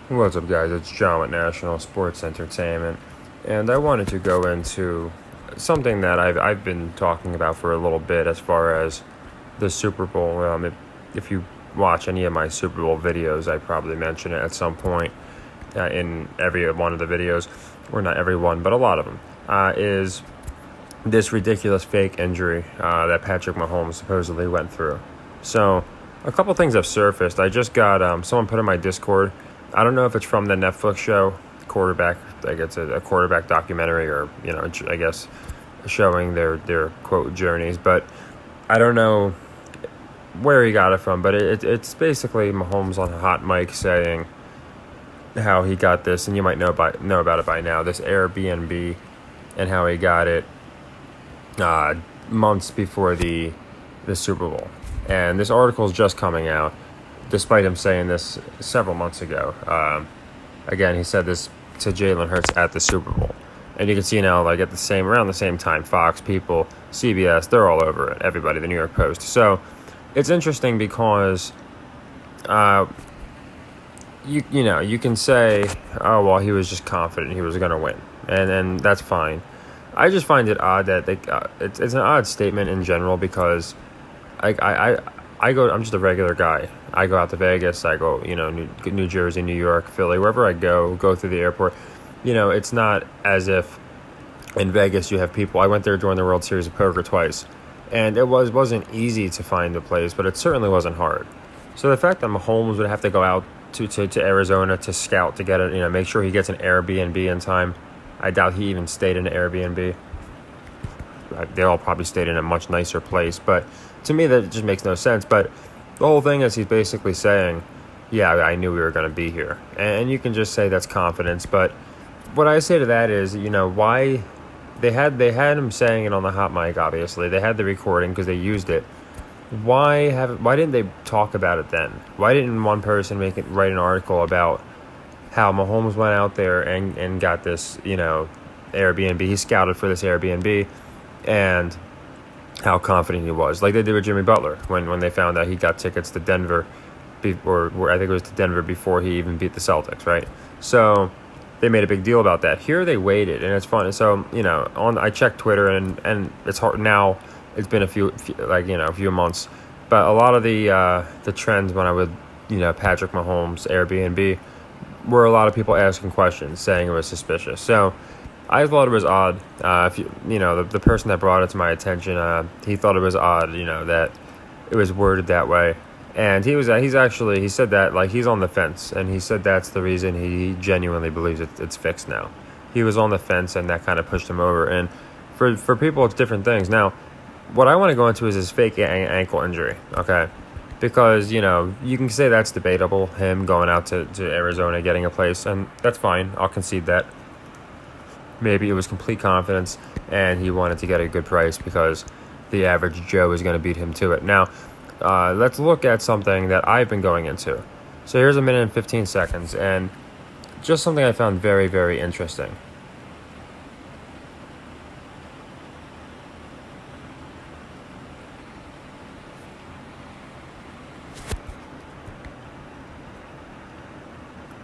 What's up, guys? It's John with National Sports Entertainment, and I wanted to go into something that I've been talking about for a little bit as far as the Super Bowl. If you watch any of my Super Bowl videos, I probably mention it at some point in every one of the videos, or not every one, but a lot of them, is this ridiculous fake injury that Patrick Mahomes supposedly went through. So, a couple things have surfaced. I just got someone put in my Discord. I don't know if it's from the Netflix show Quarterback. I guess a quarterback documentary, or I guess showing their quote journeys. But I don't know where he got it from. But it's basically Mahomes on a hot mic saying how he got this, and you might know about it by now. This Airbnb, and how he got it months before the Super Bowl. And this article is just coming out, despite him saying this several months ago. Again, he said this to Jalen Hurts at the Super Bowl. And you can see now, like around the same time, Fox, People, CBS, they're all over it. Everybody, the New York Post. So it's interesting because you can say, oh, well, he was just confident he was going to win. And that's fine. I just find it odd that it's an odd statement in general, because I'm just a regular guy. I go out to Vegas. I go, New Jersey, New York, Philly, wherever I go through the airport. It's not as if in Vegas you have people. I went there during the World Series of Poker twice, and it wasn't easy to find a place, but it certainly wasn't hard. So the fact that Mahomes would have to go out to Arizona to scout to get it, make sure he gets an Airbnb in time. I doubt he even stayed in an Airbnb. They all probably stayed in a much nicer place, but to me that just makes no sense. But the whole thing is he's basically saying, yeah, I knew we were going to be here. And you can just say that's confidence. But what I say to that is, why they had him saying it on the hot mic, obviously. They had the recording because they used it. Why didn't they talk about it then? Why didn't one person write an article about how Mahomes went out there and got this, Airbnb. He scouted for this Airbnb, and how confident he was, like they did with Jimmy Butler when they found out he got tickets to Denver, or I think it was to Denver before he even beat the Celtics, right? So they made a big deal about that. Here they waited, and it's fun. So I checked Twitter, and it's hard now. It's been a few months, but a lot of the trends when I would Patrick Mahomes Airbnb were a lot of people asking questions, saying it was suspicious. So I thought it was odd. The person that brought it to my attention, he thought it was odd, that it was worded that way. And he said that, like, he's on the fence, and he said that's the reason he genuinely believes it's fixed now. He was on the fence, and that kind of pushed him over. And for people, it's different things. Now, what I want to go into is his fake ankle injury, okay? Because, you can say that's debatable, him going out to Arizona, getting a place, and that's fine. I'll concede that. Maybe it was complete confidence, and he wanted to get a good price because the average Joe is going to beat him to it. Now, let's look at something that I've been going into. So here's a minute and 15 seconds, and just something I found very, very interesting.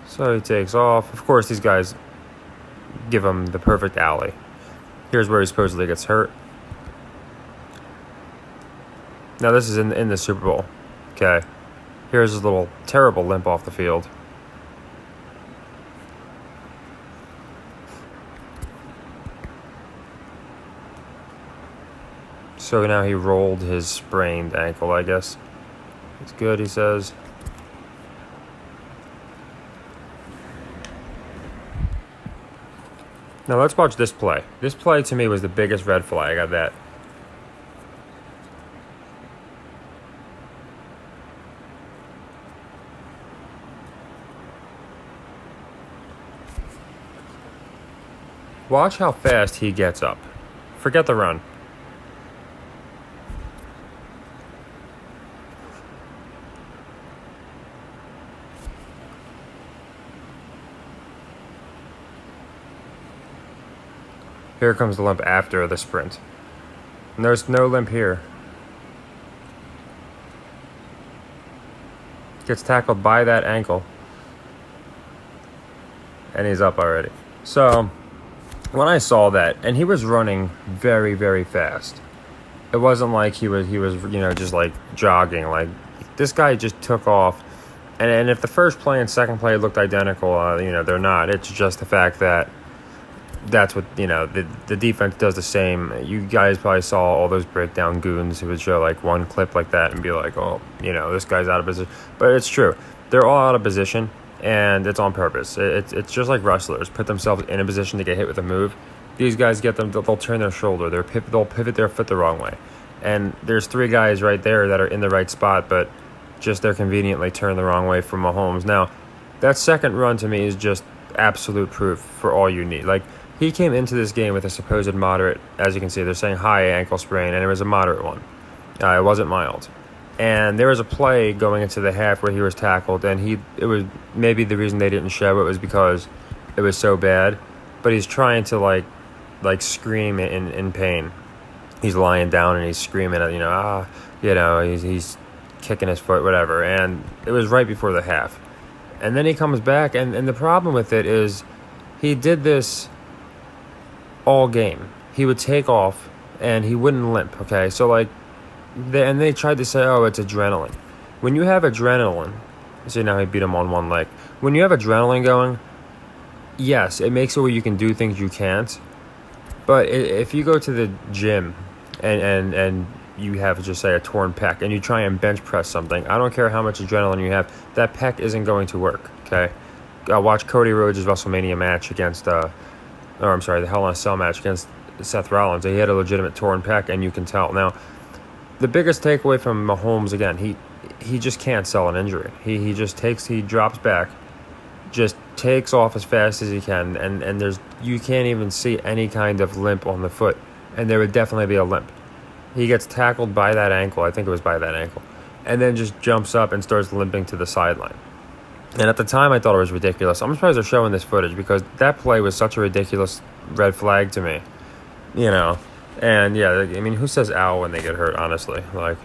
So he takes off. Of course, these guys give him the perfect alley. Here's where he supposedly gets hurt. Now this is in the Super Bowl. Okay. Here's his little terrible limp off the field. So now he rolled his sprained ankle, I guess. It's good, he says. Now let's watch this play. This play to me was the biggest red flag of that. Watch how fast he gets up. Forget the run. Here comes the limp after the sprint. And there's no limp here. Gets tackled by that ankle. and he's up already. So when I saw that, and he was running very, very fast. It wasn't like he was just like jogging. Like, this guy just took off. And if the first play and second play looked identical, they're not. It's just the fact that that's what, the defense does the same. You guys probably saw all those breakdown goons who would show like one clip like that and be like, oh, this guy's out of position. But it's true. They're all out of position, and it's on purpose. It's just like wrestlers put themselves in a position to get hit with a move. These guys they'll turn their shoulder. They'll pivot their foot the wrong way. And there's three guys right there that are in the right spot, but just they're conveniently turned the wrong way from Mahomes. Now, that second run to me is just absolute proof for all you need. Like, he came into this game with a supposed moderate, as you can see, they're saying high ankle sprain, and it was a moderate one. It wasn't mild. And there was a play going into the half where he was tackled, and it was maybe the reason they didn't show it was because it was so bad. But he's trying to like scream in pain. He's lying down and he's screaming at he's kicking his foot, whatever. And it was right before the half. And then he comes back, and the problem with it is he did this all game. He would take off and he wouldn't limp. Okay, so they tried to say, oh, it's adrenaline. When you have adrenaline, see, now he beat him on one leg. When you have adrenaline going, yes, it makes it where you can do things you can't. But if you go to the gym and you have, just say, a torn pec, and you try and bench press something, I don't care how much adrenaline you have, that pec isn't going to work, okay? Watch Cody Rhodes' WrestleMania match against, the Hell in a Cell match against Seth Rollins. He had a legitimate torn pec, and you can tell. Now, the biggest takeaway from Mahomes, again, he just can't sell an injury. He drops back, just takes off as fast as he can, and you can't even see any kind of limp on the foot, and there would definitely be a limp. He gets tackled by that ankle, I think it was by that ankle, and then just jumps up and starts limping to the sideline. And at the time, I thought it was ridiculous. I'm surprised they're showing this footage because that play was such a ridiculous red flag to me, And yeah, I mean, who says ow when they get hurt, honestly? Like,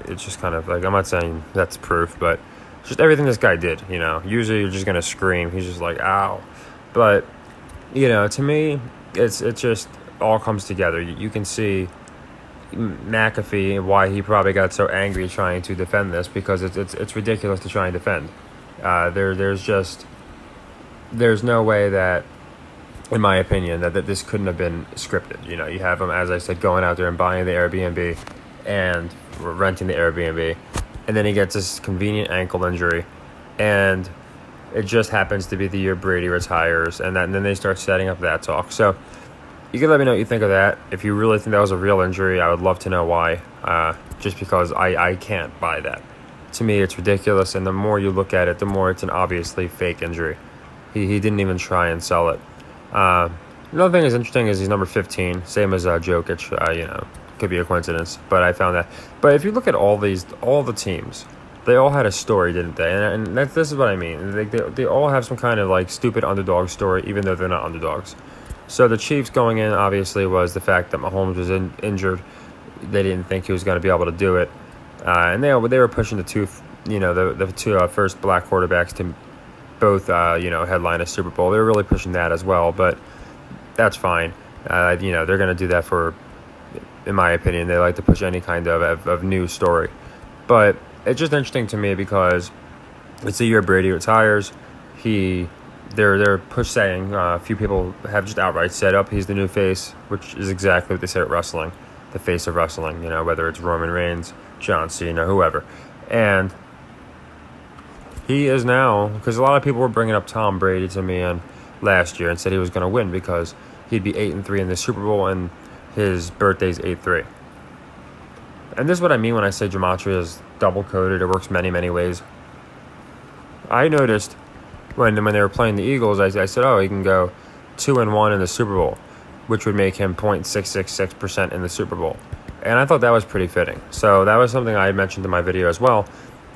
it's just kind of like, I'm not saying that's proof, but just everything this guy did, Usually you're just going to scream. He's just like, ow. But, to me, it's just all comes together. You can see McAfee and why he probably got so angry trying to defend this, because it's ridiculous to try and defend. There's no way that, in my opinion, that this couldn't have been scripted. You have him, as I said, going out there and buying the Airbnb and renting the Airbnb, and then he gets this convenient ankle injury, and it just happens to be the year Brady retires, and then they start setting up that talk. So you can let me know what you think of that. If you really think that was a real injury, I would love to know why, just because I can't buy that. To me, it's ridiculous, and the more you look at it, the more it's an obviously fake injury. He didn't even try and sell it. Another thing that's interesting is he's number 15, same as Jokic. Could be a coincidence, but I found that. But if you look at all the teams, they all had a story, didn't they? And this is what I mean. They all have some kind of like stupid underdog story, even though they're not underdogs. So the Chiefs going in obviously was the fact that Mahomes was injured. They didn't think he was going to be able to do it, and they were pushing the two first black quarterbacks to both headline a Super Bowl. They were really pushing that as well, but that's fine. They're going to do that for, in my opinion, they like to push any kind of new story. But it's just interesting to me because it's the year Brady retires. They're saying a few people have just outright said up he's the new face, which is exactly what they say at wrestling, the face of wrestling. Whether it's Roman Reigns, John Cena, whoever, and he is now, because a lot of people were bringing up Tom Brady to me last year and said he was going to win because he'd be 8-3 in the Super Bowl and his birthday's 8-3. And this is what I mean when I say gematria is double-coded. It works many, many ways. I noticed when they were playing the Eagles, I said, oh, he can go 2-1 in the Super Bowl, which would make him 0.666% in the Super Bowl. And I thought that was pretty fitting. So that was something I had mentioned in my video as well,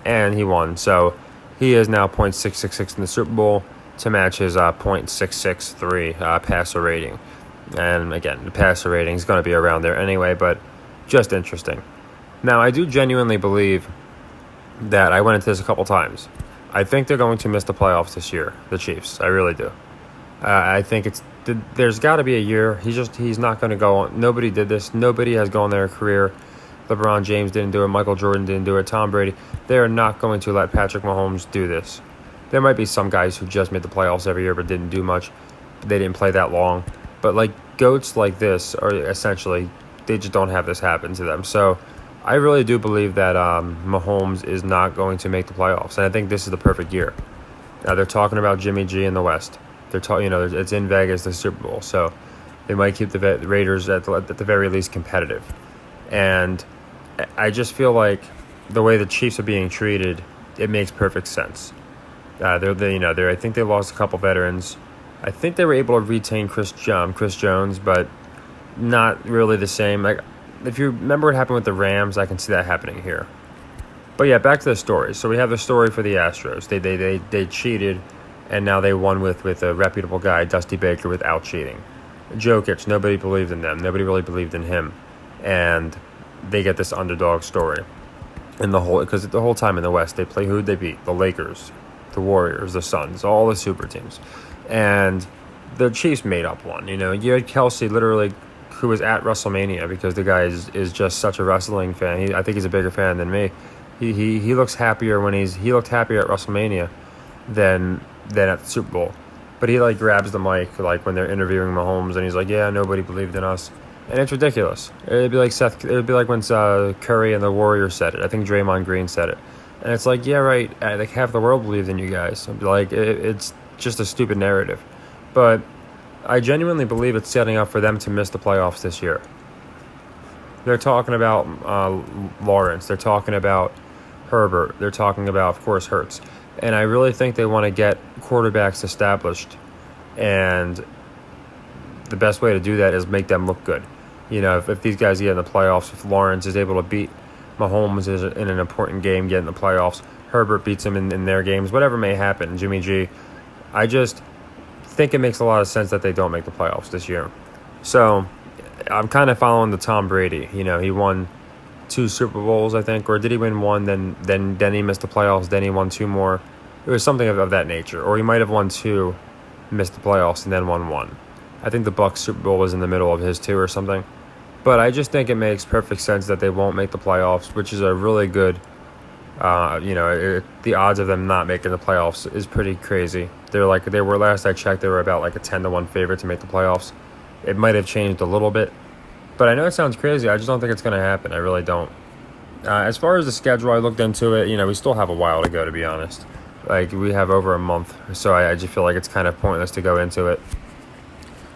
and he won. So he is now 0.666 in the Super Bowl to match his 0.663 passer rating. And again, the passer rating is going to be around there anyway, but just interesting. Now, I do genuinely believe that I went into this a couple times. I think they're going to miss the playoffs this year, the Chiefs. I really do. I think there's got to be a year. He's not going to go on. Nobody did this. Nobody has gone their career. LeBron James didn't do it. Michael Jordan didn't do it. Tom Brady. They are not going to let Patrick Mahomes do this. There might be some guys who just made the playoffs every year but didn't do much. They didn't play that long. But like goats like this are essentially, they just don't have this happen to them. So I really do believe that Mahomes is not going to make the playoffs. And I think this is the perfect year. Now they're talking about Jimmy G in the West. They're talking, it's in Vegas, the Super Bowl. So they might keep the Raiders at the very least competitive. And I just feel like the way the Chiefs are being treated, it makes perfect sense. I think they lost a couple veterans. I think they were able to retain Chris Jones, but not really the same. Like, if you remember what happened with the Rams, I can see that happening here. But yeah, back to the story. So we have the story for the Astros. They cheated, and now they won with a reputable guy, Dusty Baker, without cheating. Jokic, nobody believed in them. Nobody really believed in him, and they get this underdog story. Because the whole time in the West, who'd they beat? The Lakers, the Warriors, the Suns, all the super teams. And the Chiefs made up one. You had Kelsey literally, who was at WrestleMania, because the guy is just such a wrestling fan. I think he's a bigger fan than me. He looks happier he looked happier at WrestleMania than at the Super Bowl. But he like grabs the mic like when they're interviewing Mahomes, and he's like, "Yeah, nobody believed in us," and it's ridiculous. It'd be like when Curry and the Warriors said it. I think Draymond Green said it, and it's like, yeah, right. Like half the world believed in you guys. Like it's just a stupid narrative, but I genuinely believe it's setting up for them to miss the playoffs this year. They're talking about Lawrence. They're talking about Herbert. They're talking about, of course, Hurts. And I really think they want to get quarterbacks established. And the best way to do that is make them look good. If these guys get in the playoffs, if Lawrence is able to beat Mahomes in an important game, get in the playoffs, Herbert beats him in their games, whatever may happen, Jimmy G, I just think it makes a lot of sense that they don't make the playoffs this year. So I'm kind of following the Tom Brady. He won 2 Super Bowls, I think, or did he win one? Then he missed the playoffs. Then he won 2 more. It was something of that nature, or he might have won 2, missed the playoffs, and then won 1. I think the Bucs Super Bowl was in the middle of his 2 or something. But I just think it makes perfect sense that they won't make the playoffs, which is a really good. The odds of them not making the playoffs is pretty crazy. They were last I checked, they were about like a 10-1 favorite to make the playoffs. It might have changed a little bit, but I know it sounds crazy. I just don't think it's going to happen. I really don't. As far as the schedule, I looked into it. We still have a while to go, to be honest. Like, we have over a month, so I just feel like it's kind of pointless to go into it.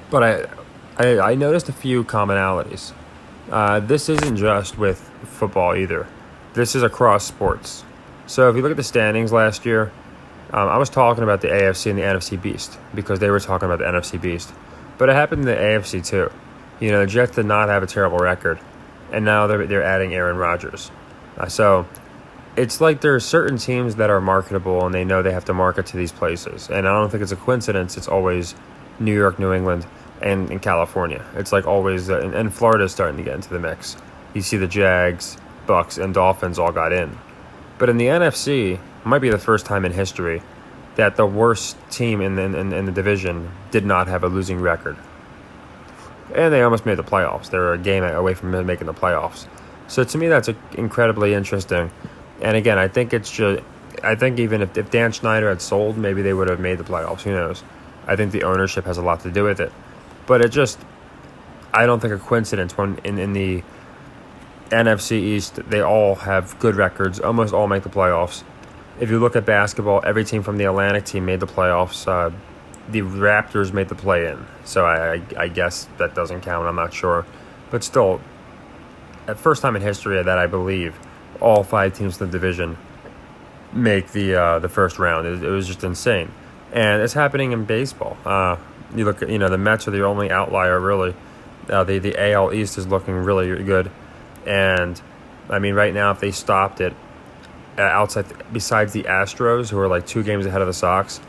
But I noticed a few commonalities. This isn't just with football either. This is across sports. So if you look at the standings last year, I was talking about the AFC and the NFC Beast because they were talking about the NFC Beast. But it happened in the AFC too. The Jets did not have a terrible record, and now they're adding Aaron Rodgers. So it's like there are certain teams that are marketable, and they know they have to market to these places. And I don't think it's a coincidence. It's always New York, New England, and in California. It's like always, and Florida's starting to get into the mix. You see the Jags, Bucks, and Dolphins all got in. But in the NFC, it might be the first time in history that the worst team in the division did not have a losing record. And they almost made the playoffs. They're a game away from making the playoffs. So to me, that's incredibly interesting. And again, I think even if Dan Snyder had sold, maybe they would have made the playoffs. Who knows? I think the ownership has a lot to do with it. But I don't think a coincidence when in the NFC East, they all have good records. Almost all make the playoffs. If you look at basketball, every team from the Atlantic team made the playoffs. The Raptors made the play-in. So I guess that doesn't count. I'm not sure. But still, at first time in history that I believe all 5 teams in the division make the first round. It was just insane. And it's happening in baseball. You look at, the Mets are the only outlier, really. The AL East is looking really good. And, I mean, right now, if they stopped it, besides the Astros, who are like 2 games ahead of the Sox,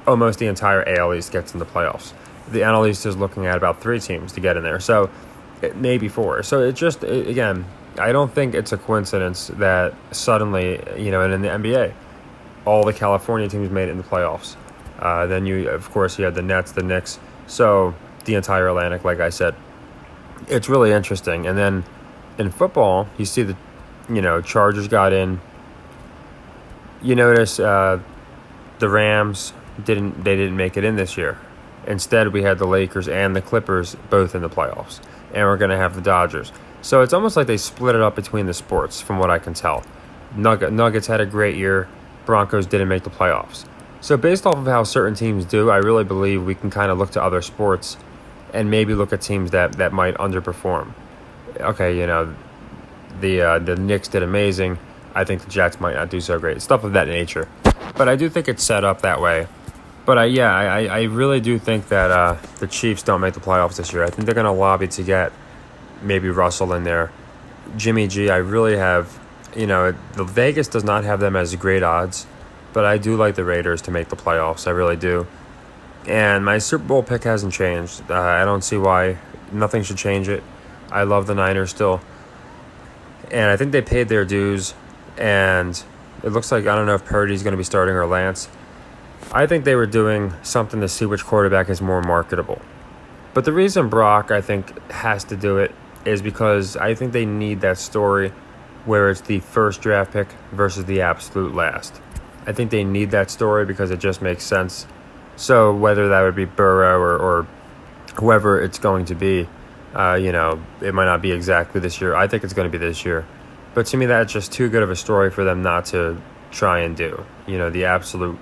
almost the entire AL East gets in the playoffs. The NL East is looking at about 3 teams to get in there. So, maybe 4. So, again, I don't think it's a coincidence that suddenly, and in the NBA, all the California teams made it in the playoffs. Then of course, you had the Nets, the Knicks. So the entire Atlantic, like I said, it's really interesting. And then in football, you see Chargers got in. You notice the Rams didn't make it in this year. Instead, we had the Lakers and the Clippers both in the playoffs, and we're going to have the Dodgers. So it's almost like they split it up between the sports, from what I can tell. Nuggets had a great year. Broncos didn't make the playoffs. So based off of how certain teams do, I really believe we can kind of look to other sports and maybe look at teams that might underperform. Okay, the Knicks did amazing. I think the Jets might not do so great. Stuff of that nature. But I do think it's set up that way. But I really do think that the Chiefs don't make the playoffs this year. I think they're going to lobby to get maybe Russell in there. Jimmy G, I really have, the Vegas does not have them as great odds, but I do like the Raiders to make the playoffs. I really do. And my Super Bowl pick hasn't changed. I don't see why. Nothing should change it. I love the Niners still. And I think they paid their dues. And it looks like, I don't know if Purdy's going to be starting or Lance. I think they were doing something to see which quarterback is more marketable. But the reason Brock, I think, has to do it is because I think they need that story where it's the first draft pick versus the absolute last. I think they need that story because it just makes sense. So whether that would be Burrow or whoever it's going to be, it might not be exactly this year. I think it's going to be this year. But to me, that's just too good of a story for them not to try and do. The absolute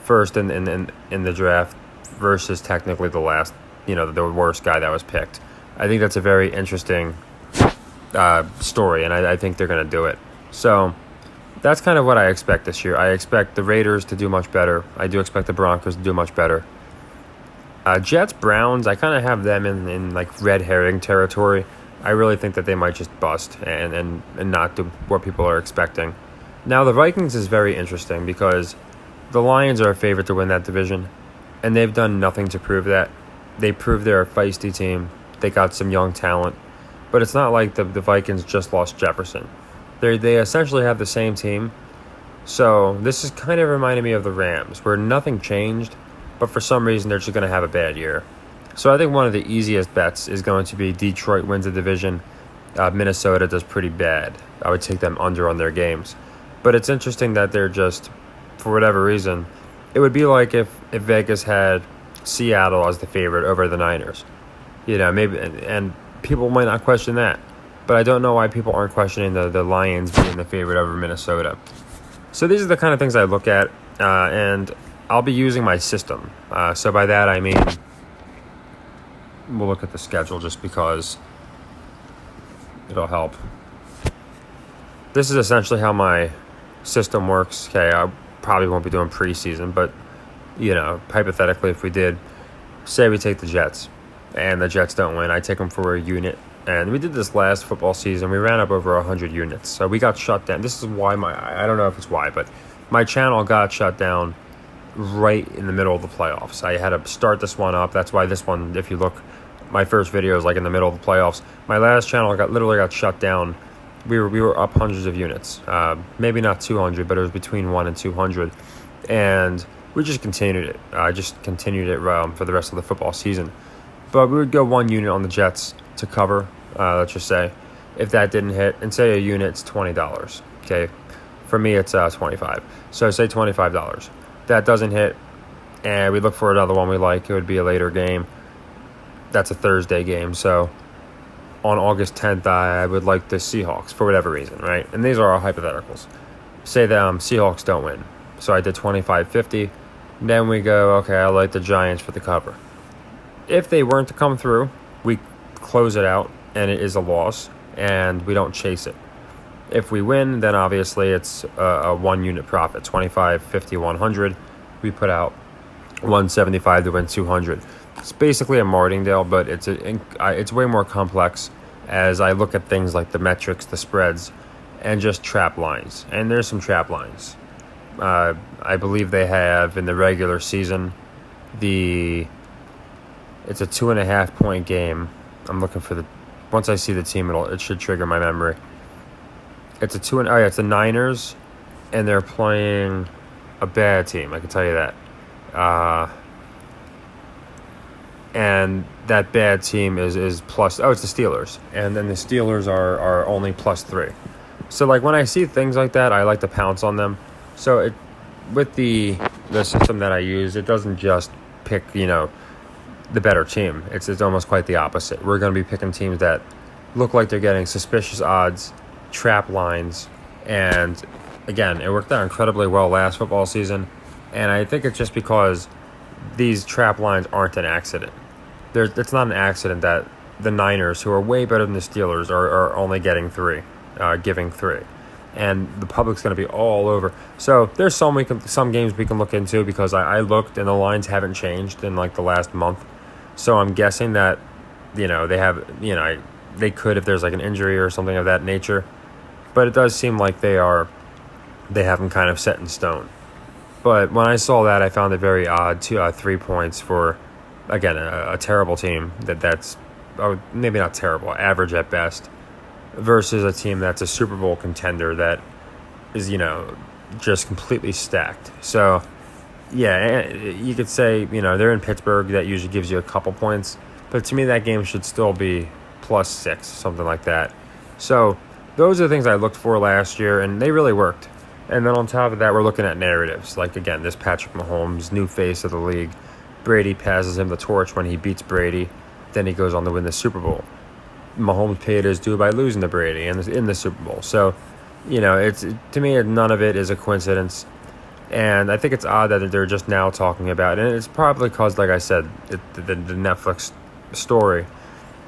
first in the draft versus technically the last, the worst guy that was picked. I think that's a very interesting story, and I think they're going to do it. So that's kind of what I expect this year. I expect the Raiders to do much better. I do expect the Broncos to do much better. Jets, Browns, I kind of have them in like red herring territory. I really think that they might just bust and not do what people are expecting. Now, the Vikings is very interesting because the Lions are a favorite to win that division, and they've done nothing to prove that. They proved they're a feisty team. They got some young talent, but it's not like the Vikings just lost Jefferson. They essentially have the same team. So this is kind of reminding me of the Rams, where nothing changed, but for some reason they're just going to have a bad year. So I think one of the easiest bets is going to be Detroit wins the division. Minnesota does pretty bad. I would take them under on their games. But it's interesting that they're just, for whatever reason, it would be like if Vegas had Seattle as the favorite over the Niners. Maybe, and people might not question that. But I don't know why people aren't questioning the Lions being the favorite over Minnesota. So these are the kind of things I look at, and I'll be using my system. So by that I mean, we'll look at the schedule just because it'll help. This is essentially how my system works. Okay, I probably won't be doing preseason, but, hypothetically, if we did, say we take the Jets, and the Jets don't win, I take them for a unit. And we did this last football season. We ran up over 100 units. So we got shut down. This is why I don't know if it's why, but my channel got shut down right in the middle of the playoffs. I had to start this one up. That's why this one, if you look, my first video is like in the middle of the playoffs. My last channel literally got shut down. We were up hundreds of units. Maybe not 200, but it was between 1 and 200. And we just continued it. I just continued it for the rest of the football season. But we would go one unit on the Jets to cover, let's just say. If that didn't hit, and say a unit's $20, okay? For me, it's $25. So say $25. That doesn't hit, and we look for another one we like. It would be a later game. That's a Thursday game, so on August 10th, I would like the Seahawks for whatever reason, right? And these are our hypotheticals. Say the Seahawks don't win. So I did 25-50. Then we go, okay, I like the Giants for the cover. If they weren't to come through, we close it out, and it is a loss, and we don't chase it. If we win, then obviously it's a one-unit profit, 25, 50, 100. We put out 175 to win 200. It's basically a martingale, but it's way more complex as I look at things like the metrics, the spreads, and just trap lines. And there's some trap lines. I believe they have in the regular season, it's a 2.5 point game. I'm looking for once I see the team, it should trigger my memory. It's the Niners, and they're playing a bad team, I can tell you that. And that bad team is plus. Oh, it's the Steelers, and then the Steelers are only +3. So like when I see things like that, I like to pounce on them. So with the system that I use, it doesn't just pick the better team. It's almost quite the opposite. We're going to be picking teams that look like they're getting suspicious odds, trap lines, and again, it worked out incredibly well last football season. And I think it's just because these trap lines aren't an accident. It's not an accident that the Niners, who are way better than the Steelers, are only getting 3, giving 3. And the public's going to be all over. So there's some games we can look into because I looked and the lines haven't changed in like the last month. So I'm guessing that, they have, they could if there's like an injury or something of that nature. But it does seem like they have them kind of set in stone. But when I saw that, I found it very odd. 3 points for, again, a terrible team that's maybe not terrible, average at best, versus a team that's a Super Bowl contender that is, just completely stacked. So, yeah, you could say, they're in Pittsburgh. That usually gives you a couple points. But to me, that game should still be +6, something like that. So those are the things I looked for last year, and they really worked. And then on top of that, we're looking at narratives. Like, again, this Patrick Mahomes, new face of the league. Brady passes him the torch when he beats Brady. Then he goes on to win the Super Bowl. Mahomes paid his due by losing to Brady in the Super Bowl. So, to me, none of it is a coincidence. And I think it's odd that they're just now talking about it. And it's probably because, like I said, the Netflix story.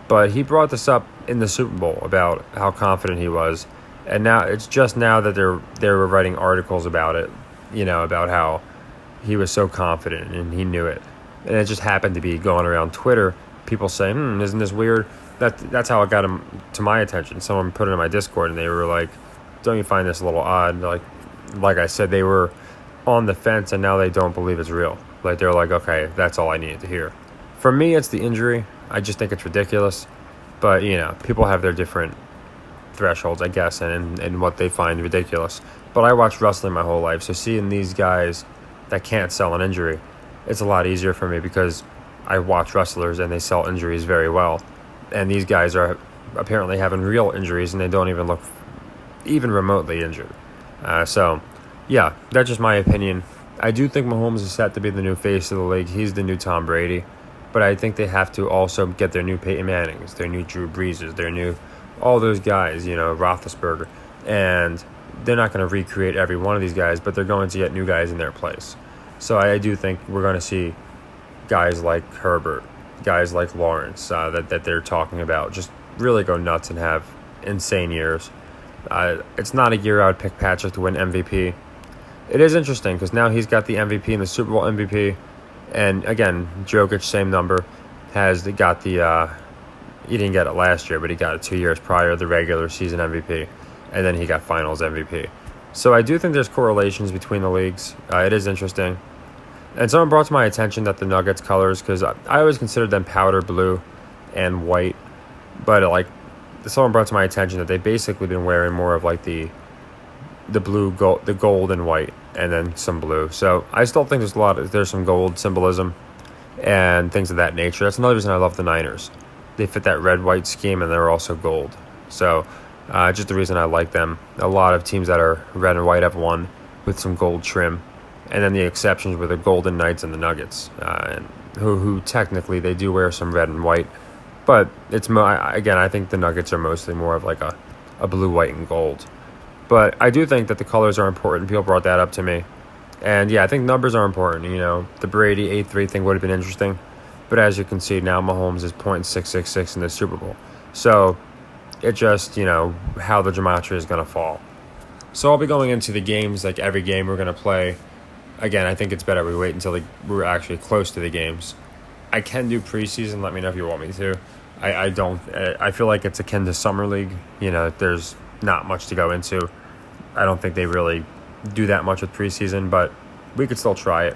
But he brought this up in the Super Bowl about how confident he was. And now it's just now that they were writing articles about it, about how he was so confident and he knew it. And it just happened to be going around Twitter, people saying, isn't this weird? That's how it got him to my attention. Someone put it in my Discord and they were like, don't you find this a little odd? Like I said, they were on the fence and now they don't believe it's real. Like they're like, okay, that's all I needed to hear. For me, it's the injury. I just think it's ridiculous. But, people have their different thresholds, I guess, and what they find ridiculous. But I watched wrestling my whole life, so seeing these guys that can't sell an injury, it's a lot easier for me because I watch wrestlers and they sell injuries very well. And these guys are apparently having real injuries and they don't even look even remotely injured. So, yeah, that's just my opinion. I do think Mahomes is set to be the new face of the league. He's the new Tom Brady. But I think they have to also get their new Peyton Mannings, their new Drew Breeses, their new all those guys, Roethlisberger. And they're not going to recreate every one of these guys, but they're going to get new guys in their place. So I do think we're going to see guys like Herbert, guys like Lawrence that they're talking about just really go nuts and have insane years. It's not a year I would pick Patrick to win MVP. It is interesting because now he's got the MVP and the Super Bowl MVP. And again, Jokic, same number, has got the he didn't get it last year, but he got it 2 years prior, the regular season MVP, and then he got finals MVP. So I do think there's correlations between the leagues. It is interesting. And someone brought to my attention that the Nuggets colors, because I always considered them powder blue and white, but someone brought to my attention that they've basically been wearing more of like the blue, the gold and white, and then some blue. So I still think there's some gold symbolism and things of that nature. That's another reason I love the Niners. They fit that red-white scheme, and they're also gold. So just the reason I like them. A lot of teams that are red and white have won with some gold trim. And then the exceptions were the Golden Knights and the Nuggets, and who technically they do wear some red and white. But again, I think the Nuggets are mostly more of like a blue, white, and gold. But I do think that the colors are important. People brought that up to me. And yeah, I think numbers are important. The Brady 8-3 thing would have been interesting. But as you can see, now Mahomes is .666 in the Super Bowl. So it just, how the gematria is going to fall. So I'll be going into the games, like every game we're going to play. Again, I think it's better we wait until we're actually close to the games. I can do preseason. Let me know if you want me to. I don't. I feel like it's akin to Summer League. There's not much to go into. I don't think they really do that much with preseason, but we could still try it.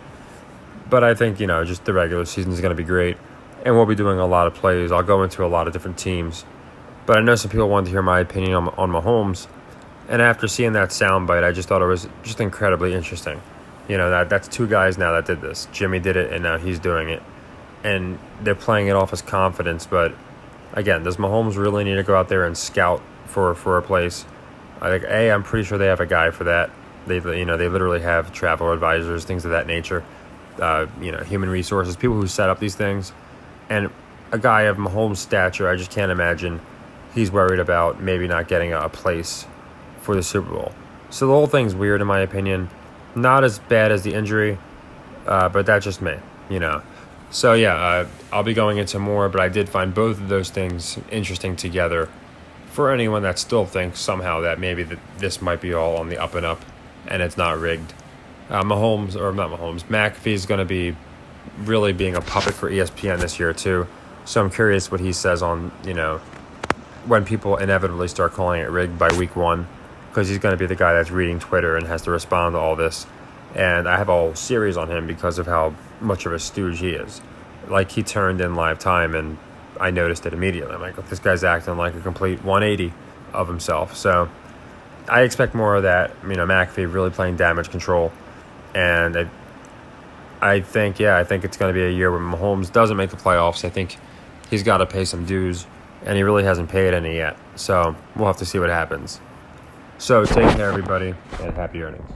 But I think, just the regular season is going to be great. And we'll be doing a lot of plays. I'll go into a lot of different teams. But I know some people wanted to hear my opinion on Mahomes. And after seeing that soundbite, I just thought it was just incredibly interesting. That's two guys now that did this. Jimmy did it, and now he's doing it. And they're playing it off as confidence. But, again, does Mahomes really need to go out there and scout for a place? I'm pretty sure they have a guy for that. They literally have travel advisors, things of that nature. Human resources, people who set up these things. And a guy of Mahomes' stature, I just can't imagine he's worried about maybe not getting a place for the Super Bowl. So the whole thing's weird in my opinion. Not as bad as the injury, but that's just me, So yeah, I'll be going into more, but I did find both of those things interesting together for anyone that still thinks somehow that maybe this might be all on the up and up and it's not rigged. McAfee is going to be really being a puppet for ESPN this year too. So I'm curious what he says on, when people inevitably start calling it rigged by week 1, because he's going to be the guy that's reading Twitter and has to respond to all this. And I have a whole series on him because of how much of a stooge he is. Like, he turned in live time, and I noticed it immediately. I'm like, this guy's acting like a complete 180 of himself. So I expect more of that. McAfee really playing damage control. And I think it's going to be a year where Mahomes doesn't make the playoffs. I think he's got to pay some dues, and he really hasn't paid any yet. So we'll have to see what happens. So take care, everybody, and happy earnings.